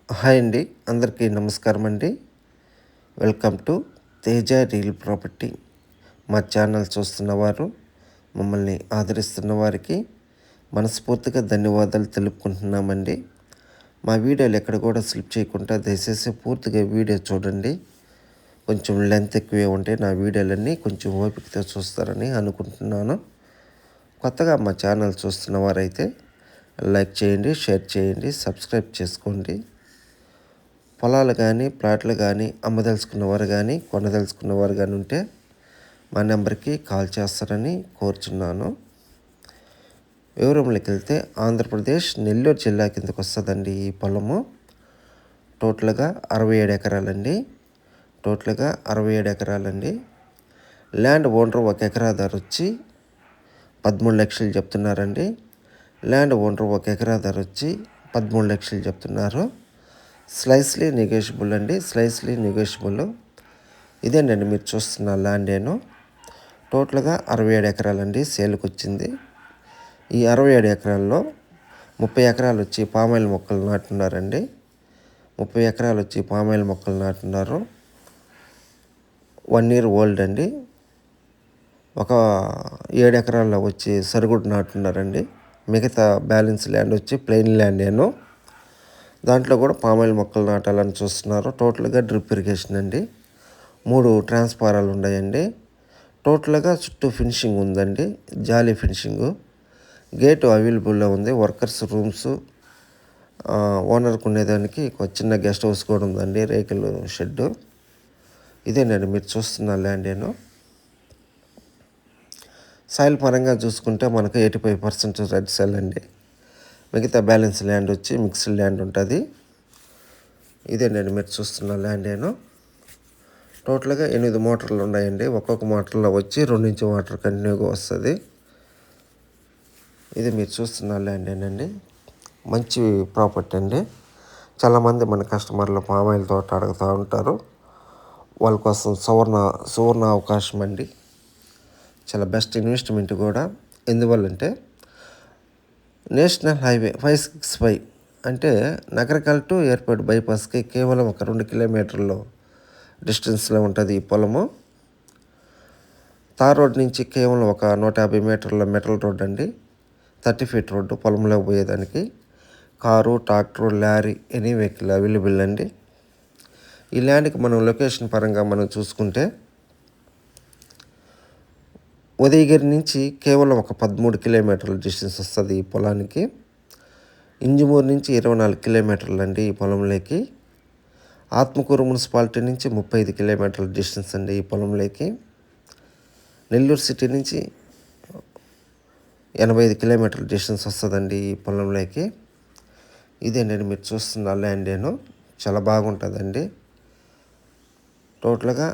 Hi అండి, అందరికీ నమస్కారం అండి. Welcome to Teja real property. మా ఛానల్ చూస్తున్నవారు, మమ్మల్ని ఆదరిస్తున్న వారికి మనస్ఫూర్తిగా ధన్యవాదాలు తెలుపుకుంటున్నామండి. మా వీడియోలు ఎక్కడ కూడా స్లిప్ చేయకుండా దయచేసి పూర్తిగా వీడియో చూడండి. కొంచెం లెంత్ ఎక్కువే ఉంటే నా వీడియోలన్నీ కొంచెం ఓపికతో చూస్తారని అనుకుంటున్నాను. కొత్తగా మా ఛానల్ చూస్తున్న వారైతే లైక్ చేయండి, షేర్ చేయండి, సబ్స్క్రైబ్ చేసుకోండి. పొలాలు కానీ ప్లాట్లు కానీ అమ్మదలుచుకున్నవారు కానీ కొనదలుచుకున్నవారు కానీ ఉంటే మా నెంబర్కి కాల్ చేస్తారని కోరుచున్నాను. వివరంలోకి వెళ్తే ఆంధ్రప్రదేశ్ నెల్లూరు జిల్లా కిందకు వస్తుందండి ఈ పొలము. టోటల్గా 67 ఎకరాలండి. 67 ఎకరాలండి. ల్యాండ్ ఓనర్ 1 ఎకరా ధర వచ్చి 13 లక్షలు చెప్తున్నారండి. ల్యాండ్ ఓనర్ 1 ఎకరా ధర వచ్చి 13 లక్షలు చెప్తున్నారు. స్లైస్లీ నెగోషియబుల్ అండి. స్లైస్లీ నెగోషియబుల్. ఇదేనండి మీరు చూస్తున్న ల్యాండేను. టోటల్గా 67 ఎకరాలండి సేల్కి వచ్చింది. ఈ 67 ఎకరాల్లో 30 ఎకరాలు వచ్చి పామాయిల్ మొక్కలు నాటున్నారండి. 30 ఎకరాలు వచ్చి పామాయిల్ మొక్కలు నాటున్నారు. 1 year ఓల్డ్ అండి. ఒక 7 ఎకరాల్లో వచ్చి సరుగుడు నాటున్నారండి. మిగతా బ్యాలెన్స్ ల్యాండ్ వచ్చి ప్లెయిన్ ల్యాండేను. దాంట్లో కూడా పామాయిల్ మొక్కలు నాటాలని చూస్తున్నారు. టోటల్గా డ్రిప్ ఇరిగేషన్ అండి. 3 ట్రాన్స్ఫారాలు ఉన్నాయండి. టోటల్గా చుట్టూ ఫినిషింగ్ ఉందండి, జాలీ ఫినిషింగు. గేటు అవైలబుల్లో ఉంది. వర్కర్స్ రూమ్స్, ఓనర్కి ఉండేదానికి ఒక చిన్న గెస్ట్ హౌస్ కూడా ఉందండి, రేకుల షెడ్డు. ఇదేనండి మీరు చూస్తున్న ల్యాండేను. సాయిల్ పరంగా చూసుకుంటే మనకు 85% రెడ్ సాయిల్ అండి. మిగతా బ్యాలెన్స్ ల్యాండ్ వచ్చి మిక్స్డ్ ల్యాండ్ ఉంటుంది. ఇదేనండి మీరు చూస్తున్న ల్యాండేను. టోటల్గా 8 మోటార్లు ఉన్నాయండి. ఒక్కొక్క మోటార్లో వచ్చి 2 ఇంచు వాటర్ కంటిన్యూగా వస్తుంది. ఇది మీరు చూస్తున్న ల్యాండేనండి. మంచి ప్రాపర్టీ అండి. చాలామంది మన కస్టమర్లు పామాయిల్ తోట అడుగుతూ ఉంటారు. వాళ్ళ కోసం సువర్ణ అవకాశం అండి. చాలా బెస్ట్ ఇన్వెస్ట్మెంట్ కూడా. ఎందువల్లంటే నేషనల్ హైవే 565 అంటే నగరకల్ టు ఎయిర్పోర్ట్ బైపాస్కి కేవలం ఒక 2 కిలోమీటర్లు డిస్టెన్స్లో ఉంటుంది ఈ పొలము. తార్ రోడ్ నుంచి కేవలం ఒక 150 మీటర్ల మెటల్ రోడ్ అండి. 30 feet రోడ్డు పొలంలో పోయేదానికి. Car, tractor, lorry any vehicle available అండి. ఈ ల్యాండ్కి మనం లొకేషన్ పరంగా మనం చూసుకుంటే ఉదయగిరి నుంచి కేవలం ఒక 13 కిలోమీటర్ల డిస్టెన్స్ వస్తుంది ఈ పొలానికి. ఇంజమూరు నుంచి 24 కిలోమీటర్లు అండి ఈ పొలంలోకి. ఆత్మకూరు మున్సిపాలిటీ నుంచి 35 కిలోమీటర్ల డిస్టెన్స్ అండి ఈ పొలంలోకి. నెల్లూరు సిటీ నుంచి 85 కిలోమీటర్ల డిస్టెన్స్ వస్తుందండి ఈ పొలంలోకి. ఇదేనండి మీరు చూస్తున్న ల్యాండేను. చాలా బాగుంటుందండి. టోటల్గా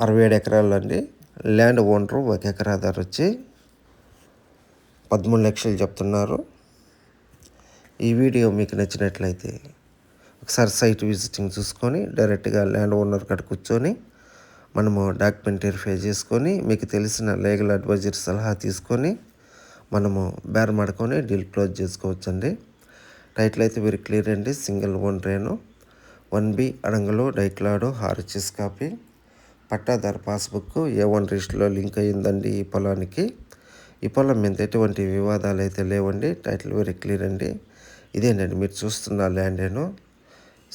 67 ఎకరాలు అండి. ల్యాండ్ ఓనరు 1 ఎకరా ధర వచ్చి 13 లక్షలు చెప్తున్నారు. ఈ వీడియో మీకు నచ్చినట్లయితే ఒకసారి సైట్ విజిటింగ్ చూసుకొని డైరెక్ట్గా ల్యాండ్ ఓనర్ కాడ కూర్చొని మనము డాక్యుమెంట్ వెరిఫై చేసుకొని మీకు తెలిసిన లీగల్ అడ్వైజర్ సలహా తీసుకొని మనము బేరమాడుకొని డీల్ క్లోజ్ చేసుకోవచ్చండి. టైటిల్ అయితే వెరీ క్లియర్ అండి. సింగిల్ ఓనరేను. 1B అడంగలు డైక్లాడు RHS copy. పట్టాదారు పాస్బుక్ A1 రిజిస్టర్లో లింక్ అయ్యిందండి ఈ పొలానికి. ఈ పొలం మీద ఎటువంటి వివాదాలు అయితే లేవండి. టైటిల్ వెరీ క్లియర్ అండి. ఇదేనండి మీరు చూస్తున్న ల్యాండేను.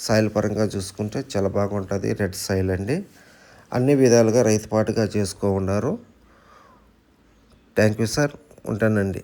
సాయిల్ పరంగా చూసుకుంటే చాలా బాగుంటుంది. రెడ్ సాయిల్ అండి. అన్ని విధాలుగా రైతుపాటుగా చేసుకో ఉన్నారు. Thank you sir. ఉంటానండి.